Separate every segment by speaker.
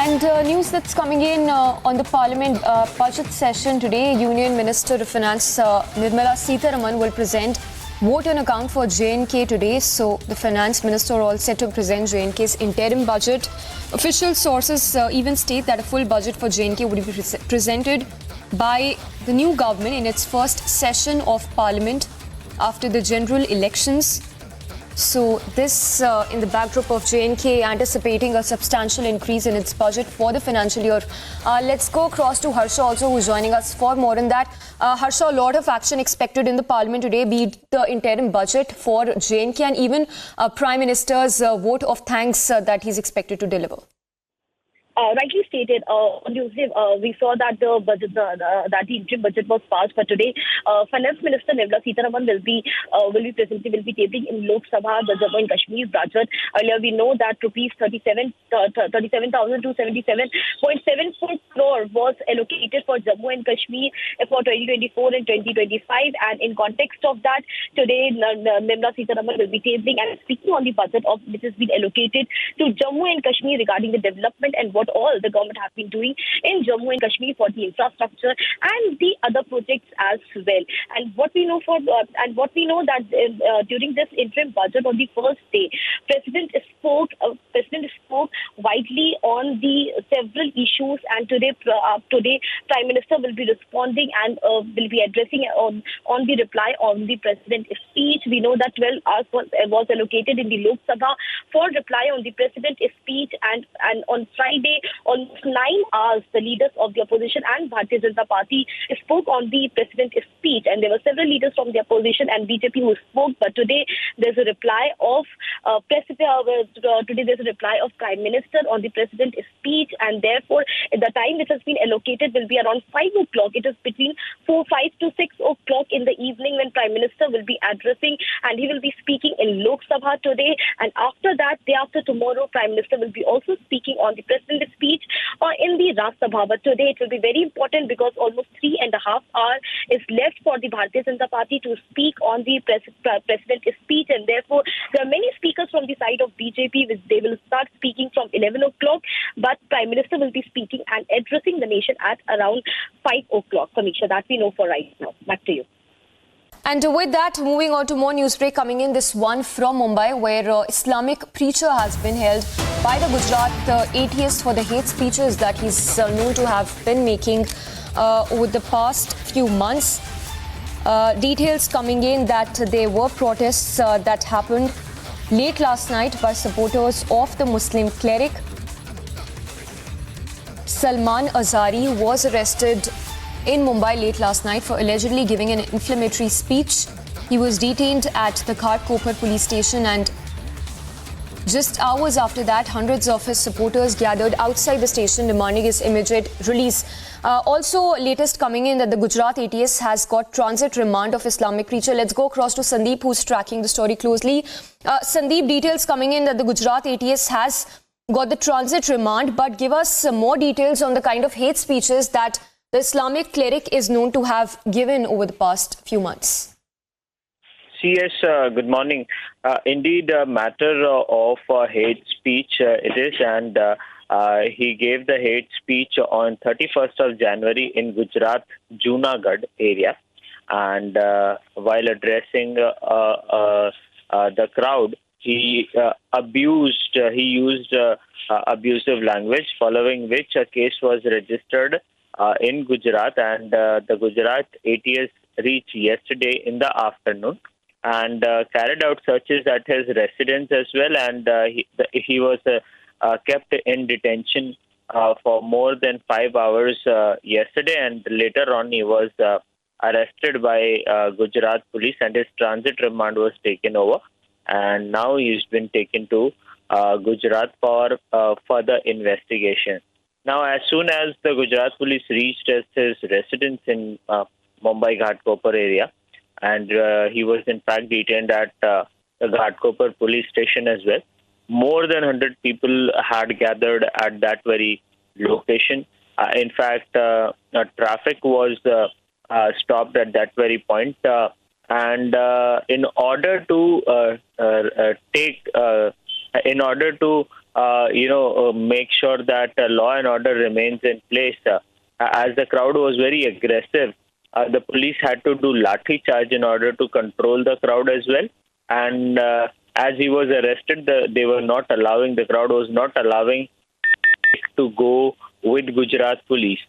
Speaker 1: And news that's coming in on the Parliament budget session today, Union Minister of Finance Nirmala Sitharaman will present vote on account for J&K today. So the Finance Minister all set to present J&K's interim budget. Official sources even state that a full budget for J&K would be presented by the new government in its first session of Parliament after the general elections. So this in the backdrop of J&K anticipating a substantial increase in its budget for the financial year. Let's go across to Harsha also, who's joining us for more on that. Harsha, a lot of action expected in the Parliament today, be it the interim budget for J&K and even Prime Minister's vote of thanks that he's expected to deliver.
Speaker 2: Rightly stated, we saw that the budget, that the interim budget was passed. But today, Finance Minister Nirmala Sitharaman will be taping in Lok Sabha, the Jammu and Kashmir budget. Earlier, we know that rupees 37,277.74 crore was allocated for Jammu and Kashmir for 2024 and 2025. And in context of that, today Nirmala Sitharaman will be taping and speaking on the budget of which has been allocated to Jammu and Kashmir regarding the development and what all the government have been doing in Jammu and Kashmir for the infrastructure and the other projects as well. And what we know that during this interim budget on the first day, President spoke widely on the several issues, and today Prime Minister will be responding and will be addressing on the reply on the President's speech. We know that 12 hours was allocated in the Lok Sabha for reply on the President's speech, and on Friday, almost 9 hours, the leaders of the opposition and Bharatiya Janata Party spoke on the President's speech, and there were several leaders from the opposition and BJP who spoke. But today there's a reply of Prime Minister on the President's speech, and therefore the time which has been allocated will be around 5 o'clock. It is between 5 to 6 o'clock in the evening when Prime Minister will be addressing, and he will be speaking in Lok Sabha today. And after that, day after tomorrow, Prime Minister will be also speaking on the President's speech in the Raj Sabha. But today it will be very important because almost 3.5 hours is left for the Bharatiya Janata Party to speak on the President's speech, and therefore there are many speakers from the side of BJP which they will start speaking from 11 o'clock, but Prime Minister will be speaking and addressing the nation at around 5 o'clock. Kamisha, that we know for right now. Back to you.
Speaker 1: And with that, moving on to more news break coming in, this one from Mumbai, where Islamic preacher has been held by the Gujarat ATS for the hate speeches that he's known to have been making over the past few months. Details coming in that there were protests that happened late last night by supporters of the Muslim cleric Salman Azari, who was arrested in Mumbai late last night for allegedly giving an inflammatory speech. He was detained at the Ghatkopar police station, and just hours after that, hundreds of his supporters gathered outside the station demanding his immediate release. Also, latest coming in that the Gujarat ATS has got transit remand of Islamic preacher. Let's go across to Sandeep, who's tracking the story closely. Sandeep, details coming in that the Gujarat ATS has got the transit remand, but give us some more details on the kind of hate speeches that the Islamic cleric is known to have given over the past few months.
Speaker 3: Yes, good morning. Indeed, a matter of hate speech it is, and he gave the hate speech on 31st of January in Gujarat, Junagadh area. And while addressing the crowd, he used abusive language, following which a case was registered in Gujarat, and the Gujarat ATS reached yesterday in the afternoon and carried out searches at his residence as well, and he was kept in detention for more than 5 hours yesterday, and later on he was arrested by Gujarat police, and his transit remand was taken over, and now he's been taken to Gujarat for further investigation. Now, as soon as the Gujarat police reached his residence in Mumbai Ghatkopar area, and he was in fact detained at the Ghatkopar police station as well, more than 100 people had gathered at that very location. In fact, traffic was stopped at that very point, and in order to make sure that law and order remains in place. As the crowd was very aggressive, the police had to do lathi charge in order to control the crowd as well. And as he was arrested, the crowd was not allowing to go with Gujarat police.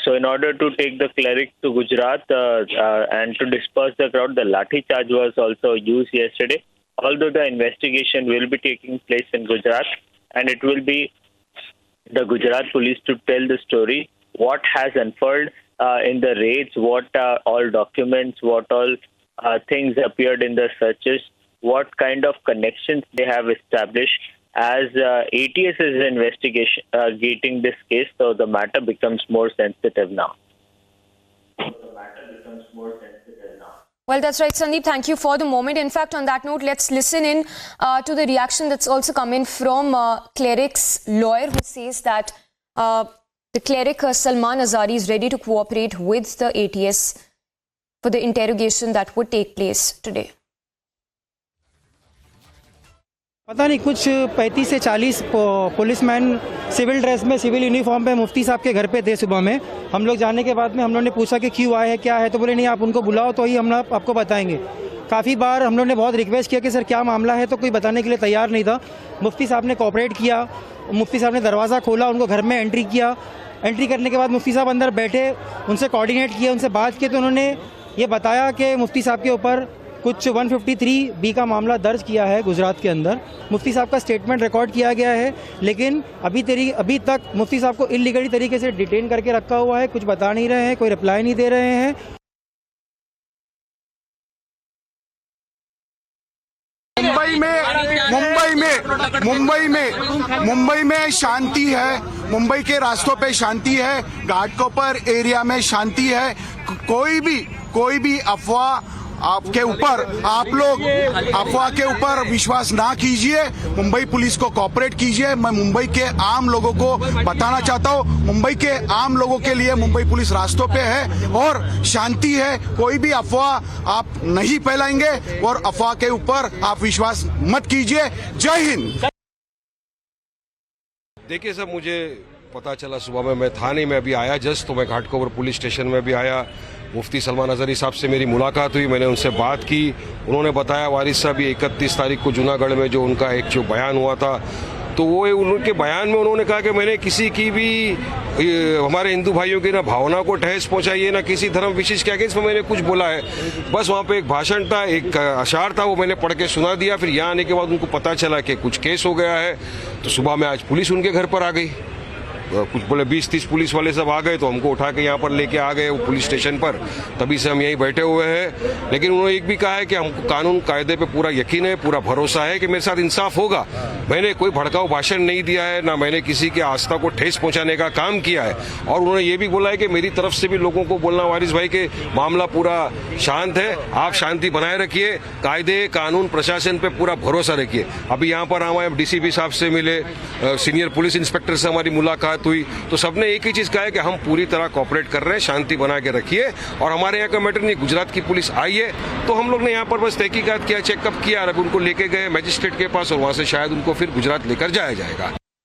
Speaker 3: So in order to take the cleric to Gujarat and to disperse the crowd, the lathi charge was also used yesterday. Although the investigation will be taking place in Gujarat, and it will be the Gujarat police to tell the story, what has unfurled in the raids, what all documents, what all things appeared in the searches, what kind of connections they have established. As ATS is investigating this case, so the matter becomes more sensitive now.
Speaker 1: Well, that's right, Sandeep. Thank you for the moment. In fact, on that note, let's listen in to the reaction that's also come in from cleric's lawyer, who says that the cleric Salman Azari is ready to cooperate with the ATS for the interrogation that would take place today.
Speaker 4: पता नहीं कुछ 35 से 40 policeman civil dress में, civil uniform पे मुफ्ती साहब के घर पे थे सुबह में। हम लोग जाने के बाद में हम लोगों ने पूछा कि क्यों आए हैं, क्या है, तो बोले नहीं आप उनको बुलाओ तो ही हम आपको बताएंगे। काफ़ी बार हम लोगों ने बहुत रिक्वेस्ट किया कि सर क्या मामला है, तो कोई बताने के लिए तैयार नहीं था। मुफ्ती साहब ने कोऑपरेट किया, मुफ्ती साहब ने दरवाज़ा खोला, उनको घर में एंट्री किया। एंट्री करने के बाद मुफ्ती साहब अंदर बैठे, उनसे कोऑर्डिनेट किया, उनसे बात की, तो उन्होंने ये बताया कि मुफ्ती साहब के ऊपर कुछ 153B का मामला दर्ज किया है गुजरात के अंदर। मुफ्ती साहब का स्टेटमेंट रिकॉर्ड किया गया है, लेकिन अभी तक मुफ्ती साहब को इलीगली तरीके से डिटेन करके रखा हुआ है, कुछ बता नहीं रहे हैं, कोई रिप्लाई नहीं दे रहे हैं।
Speaker 5: मुंबई में शांति है, मुंबई के रास्तों पे शांति है, घाटकोपर एरिया में शांति है। कोई भी अफवाह आपके ऊपर, आप लोग अफवाह के ऊपर विश्वास ना कीजिए। मुंबई पुलिस को कोऑपरेट कीजिए। मैं मुंबई के आम लोगों को बताना चाहता हूँ, मुंबई के आम लोगों के लिए मुंबई पुलिस रास्तों पे है और शांति है। कोई भी अफवाह आप नहीं फैलाएंगे और अफवाह के ऊपर आप विश्वास मत कीजिए। जय हिंद।
Speaker 6: देखिए सर, मुझे पता चला सुबह में, मैं थाने में अभी आया जस्ट, तो मैं घाटकोपर पुलिस स्टेशन में भी आया। मुफ्ती सलमान अजहरी साहब से मेरी मुलाकात हुई, मैंने उनसे बात की। उन्होंने बताया वारिस साहब ये 31 तारीख को जूनागढ़ में जो उनका एक जो बयान हुआ था, तो वो उनके बयान में उन्होंने कहा कि मैंने किसी की भी हमारे हिंदू भाइयों की ना भावना को ठेस पहुंचाई है, ना किसी धर्म विशेष के अगेंस्ट में मैंने कुछ बोला है। बस वहाँ पे एक भाषण था, एक अशार था, वो मैंने पढ़ के सुना दिया। फिर यहाँ आने के बाद उनको पता चला कि कुछ केस हो गया है, तो सुबह में आज पुलिस उनके घर पर आ गई। कुछ बोले 20-30 पुलिस वाले सब आ गए, तो हमको उठा के यहाँ पर लेके आ गए वो पुलिस स्टेशन पर। तभी से हम यहीं बैठे हुए हैं। लेकिन उन्होंने एक भी कहा है कि हमको कानून कायदे पे पूरा यकीन है, पूरा भरोसा है कि मेरे साथ इंसाफ होगा। मैंने कोई भड़काऊ भाषण नहीं दिया है, ना मैंने किसी की आस्था को ठेस पहुंचाने का काम किया है। और उन्होंने ये भी बोला है कि मेरी तरफ से भी लोगों को बोलना, वारिस भाई के मामला पूरा शांत है, आप शांति बनाए रखिए, कायदे कानून प्रशासन पे पूरा भरोसा रखिए। अभी यहाँ पर हमारे DCP साहब से मिले, सीनियर पुलिस इंस्पेक्टर से हमारी मुलाकात हुई, तो सबने एक ही चीज कहा है कि हम पूरी तरह कोऑपरेट कर रहे हैं, शांति बना के रखिए। और हमारे यहाँ का मैटर नहीं, गुजरात की पुलिस आई है, तो हम लोग ने यहाँ पर बस तहकीकात किया, चेकअप किया, और अभी उनको लेके गए मजिस्ट्रेट के पास, और वहाँ से शायद उनको फिर गुजरात लेकर जाया जाएगा।